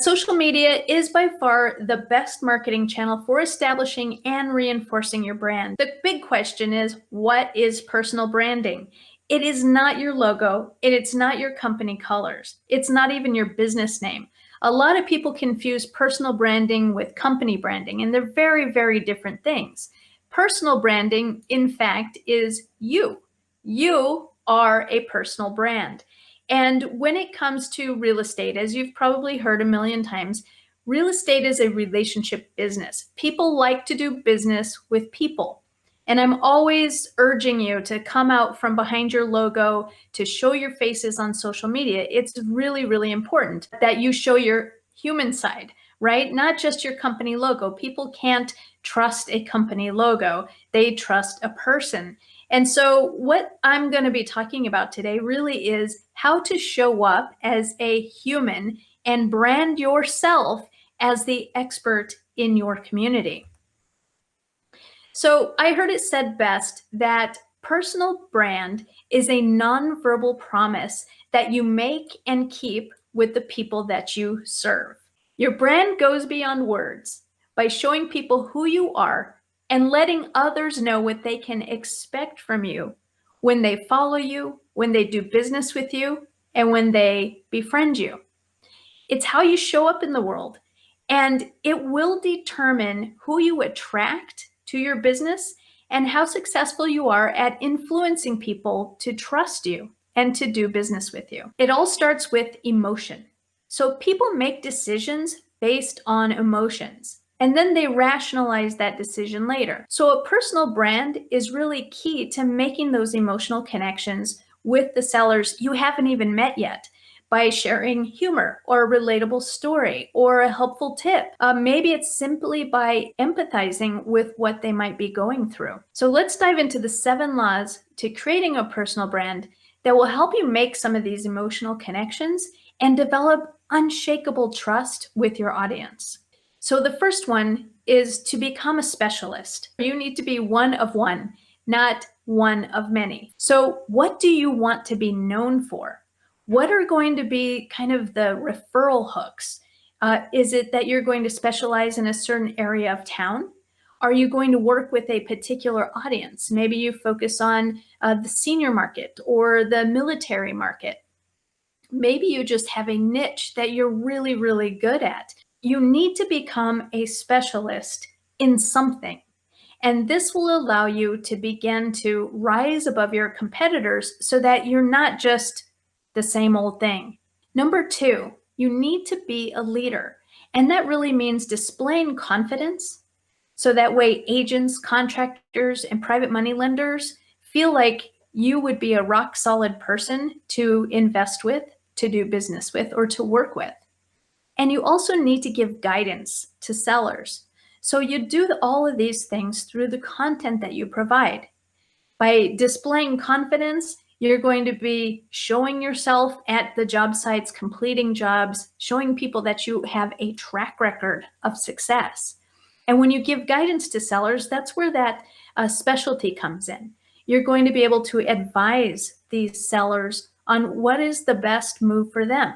Social media is by far the best marketing channel for establishing and reinforcing your brand. The big question is, what is personal branding? It is not your logo, it's not your company colors, it's not even your business name. A lot of people confuse personal branding with company branding, and they're very, very different things. Personal branding, in fact, is you. You are a personal brand. And when it comes to real estate, as you've probably heard a million times, real estate is a relationship business. People like to do business with people. And I'm always urging you to come out from behind your logo, to show your faces on social media. It's really, really important that you show your human side, right? Not just your company logo. People can't trust a company logo, they trust a person. And so, what I'm going to be talking about today really is how to show up as a human and brand yourself as the expert in your community. So, I heard it said best that personal brand is a nonverbal promise that you make and keep with the people that you serve. Your brand goes beyond words by showing people who you are and letting others know what they can expect from you when they follow you, when they do business with you, and when they befriend you. It's how you show up in the world, and it will determine who you attract to your business and how successful you are at influencing people to trust you and to do business with you. It all starts with emotion. So people make decisions based on emotions, and then they rationalize that decision later. So a personal brand is really key to making those emotional connections with the sellers you haven't even met yet, by sharing humor or a relatable story or a helpful tip. Maybe it's simply by empathizing with what they might be going through. So let's dive into the 7 laws to creating a personal brand that will help you make some of these emotional connections and develop unshakable trust with your audience. So the first one is to become a specialist. You need to be one of one, not one of many. So what do you want to be known for? What are going to be kind of the referral hooks? Is it that you're going to specialize in a certain area of town? Are you going to work with a particular audience? Maybe you focus on the senior market or the military market. Maybe you just have a niche that you're really, really good at. You need to become a specialist in something. And this will allow you to begin to rise above your competitors so that you're not just the same old thing. Number 2, you need to be a leader. And that really means displaying confidence so that way agents, contractors, and private money lenders feel like you would be a rock solid person to invest with, to do business with, or to work with. And you also need to give guidance to sellers. So you do all of these things through the content that you provide. By displaying confidence, you're going to be showing yourself at the job sites, completing jobs, showing people that you have a track record of success. And when you give guidance to sellers, that's where that specialty comes in. You're going to be able to advise these sellers on what is the best move for them.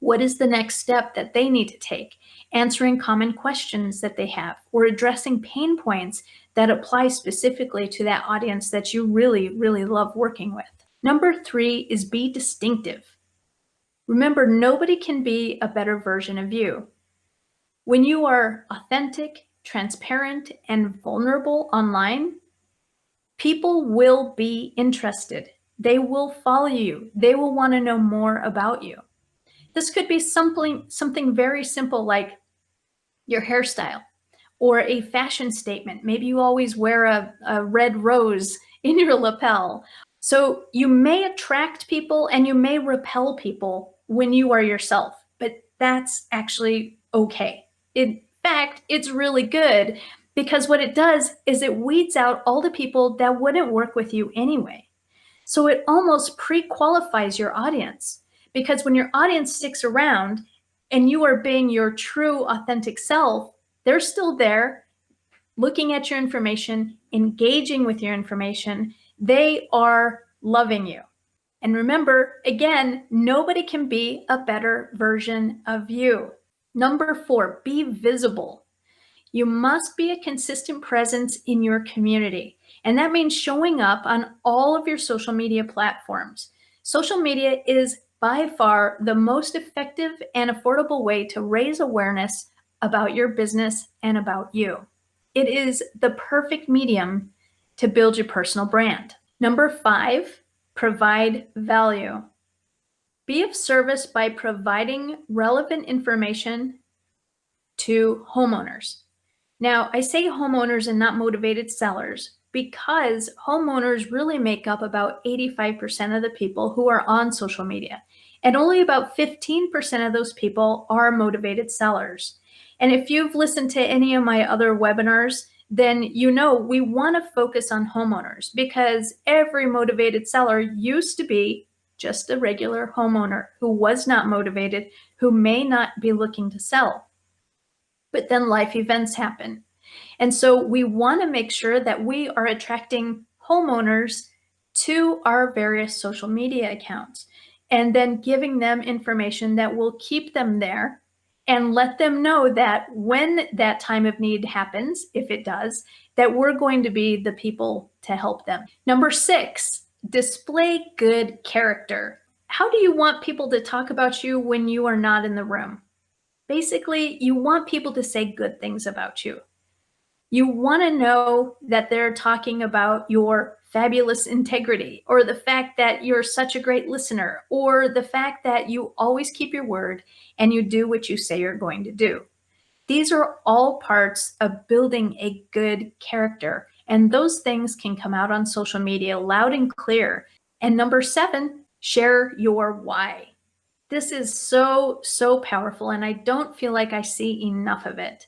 What is the next step that they need to take? Answering common questions that they have, or addressing pain points that apply specifically to that audience that you really, really love working with. Number 3 is be distinctive. Remember, nobody can be a better version of you. When you are authentic, transparent, and vulnerable online, people will be interested. They will follow you. They will want to know more about you. This could be something very simple like your hairstyle or a fashion statement. Maybe you always wear a red rose in your lapel. So you may attract people and you may repel people when you are yourself, but that's actually okay. In fact, it's really good because what it does is it weeds out all the people that wouldn't work with you anyway. So it almost pre-qualifies your audience. Because when your audience sticks around and you are being your true, authentic self, they're still there looking at your information, engaging with your information. They are loving you. And remember, again, nobody can be a better version of you. Number 4, be visible. You must be a consistent presence in your community, and that means showing up on all of your social media platforms. Social media is by far the most effective and affordable way to raise awareness about your business and about you. It is the perfect medium to build your personal brand. Number 5, provide value. Be of service by providing relevant information to homeowners. Now, I say homeowners and not motivated sellers because homeowners really make up about 85% of the people who are on social media, and only about 15% of those people are motivated sellers. And if you've listened to any of my other webinars, then you know we want to focus on homeowners because every motivated seller used to be just a regular homeowner who was not motivated, who may not be looking to sell. But then life events happen. And so we want to make sure that we are attracting homeowners to our various social media accounts and then giving them information that will keep them there and let them know that when that time of need happens, if it does, that we're going to be the people to help them. Number 6, display good character. How do you want people to talk about you when you are not in the room? Basically, you want people to say good things about you. You want to know that they're talking about your fabulous integrity, or the fact that you're such a great listener, or the fact that you always keep your word and you do what you say you're going to do. These are all parts of building a good character, and those things can come out on social media loud and clear. And number 7, share your why. This is so, so powerful, and I don't feel like I see enough of it.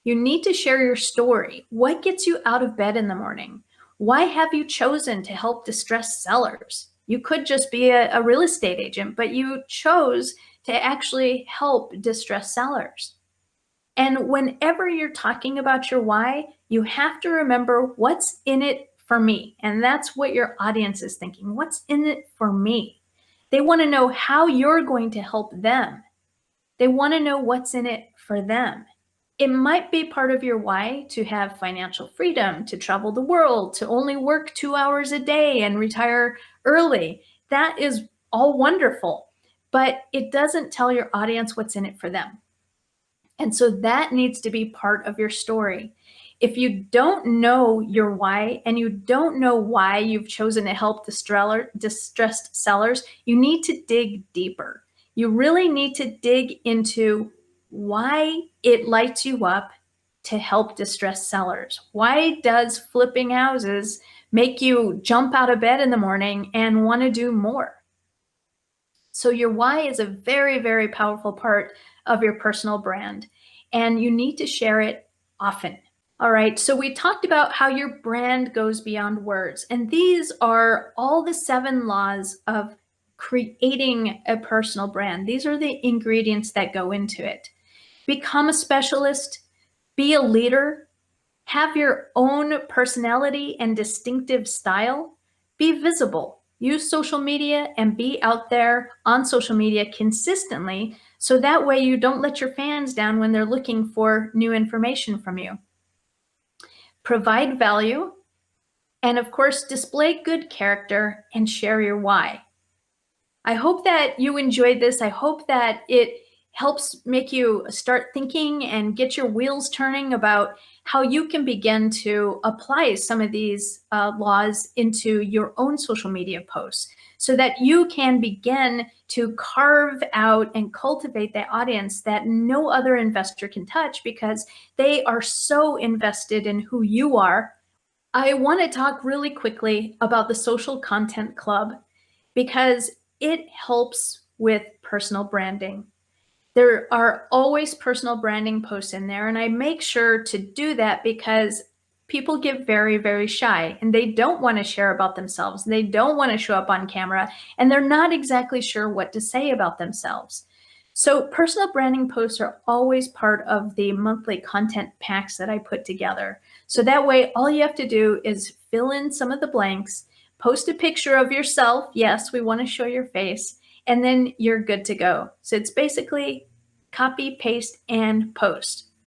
You need to share your story. What gets you out of bed in the morning? Why have you chosen to help distressed sellers? You could just be a real estate agent, but you chose to actually help distressed sellers. And whenever you're talking about your why, you have to remember what's in it for me. And that's what your audience is thinking. What's in it for me? They want to know how you're going to help them. They want to know what's in it for them. It might be part of your why to have financial freedom, to travel the world, to only work 2 hours a day and retire early. That is all wonderful, but it doesn't tell your audience what's in it for them. And so that needs to be part of your story. If you don't know your why and you don't know why you've chosen to help distressed sellers, you need to dig deeper. You really need to dig into why it lights you up to help distressed sellers. Why does flipping houses make you jump out of bed in the morning and want to do more? So your why is a very, very powerful part of your personal brand, and you need to share it often. All right, so we talked about how your brand goes beyond words, and these are all the 7 laws of creating a personal brand. These are the ingredients that go into it. Become a specialist, be a leader, have your own personality and distinctive style, be visible. Use social media and be out there on social media consistently so that way you don't let your fans down when they're looking for new information from you. Provide value, and of course, display good character and share your why. I hope that you enjoyed this. I hope that it helps make you start thinking and get your wheels turning about how you can begin to apply some of these laws into your own social media posts so that you can begin to carve out and cultivate the audience that no other investor can touch because they are so invested in who you are. I want to talk really quickly about the Social Content Club because it helps with personal branding. There are always personal branding posts in there, and I make sure to do that because people get very, very shy and they don't want to share about themselves. They don't want to show up on camera, and they're not exactly sure what to say about themselves. So personal branding posts are always part of the monthly content packs that I put together. So that way, all you have to do is fill in some of the blanks, post a picture of yourself. Yes, we want to show your face, and then you're good to go. So it's basically copy, paste, and post.